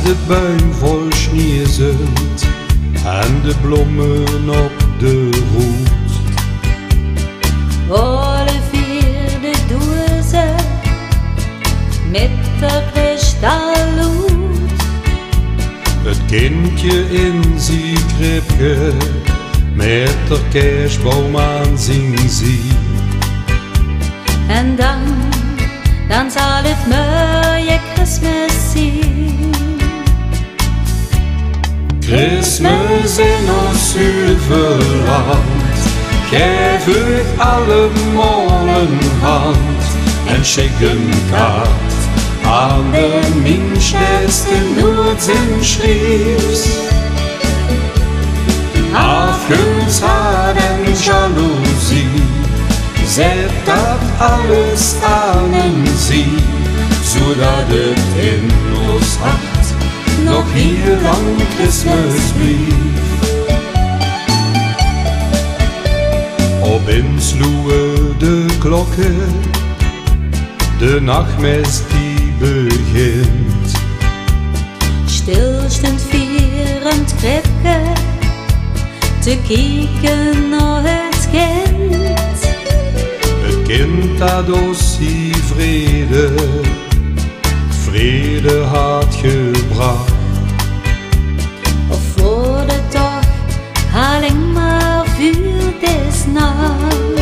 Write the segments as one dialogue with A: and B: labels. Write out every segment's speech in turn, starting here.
A: de buien vol sneeuw sind en de bloemen op de roet.
B: Alle vier de dozen met de kristalloed.
A: Het kindje in zijn kribje met de kerstboom aan zijn zie.
B: En dan zal het mooie Christmas zien.
A: Christmas in ons Hüvelland, geef euch alle Monen hand en schick een kaart aan de minsteste Noordzin schriefs. Afgunst, haat en jaloezie, zet dat alles aan en zie, zodat het in ons hart nog heel lang Christmas blief. Opin sloegen de klokken, de nachtmis die begint.
B: Stil stond vier aan het kribje te kijken naar het kind.
A: Het kind dat ons die vrede had gebracht.
B: Of voor de dag alleen maar vuur des nacht.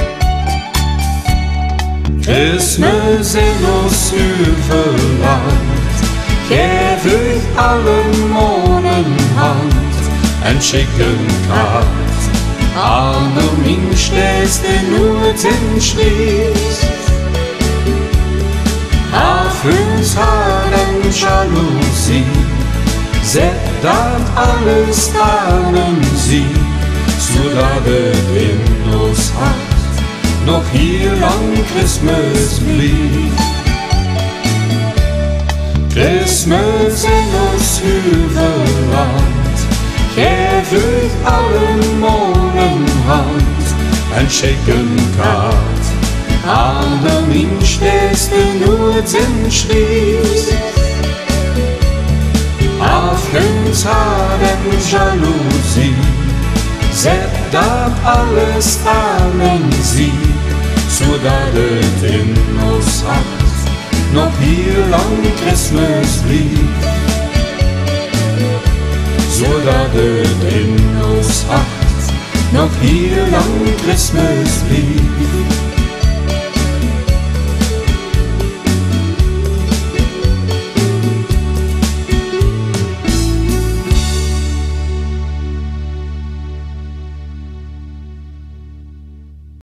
A: Christmas in ons Hüvelland, geef euch alle Monen hand en schick een kaart aan de minsteste Noordzin schriefs. Afgunst, haat en jaloezie, zet dat alles aan en zie, zodat het in ons hart nog heel lang Christmas blief. Christmas in ons Hüvelland, geef euch alle Monen hand en schick een kaart aan de minsteste Noordzin schriefs. Afgunst, haat en jaloezie, zet dat alles aan en zie, zodat het in ons hart nog heel lang Christmas blief. Zodat het in ons hart nog heel lang Christmas blief.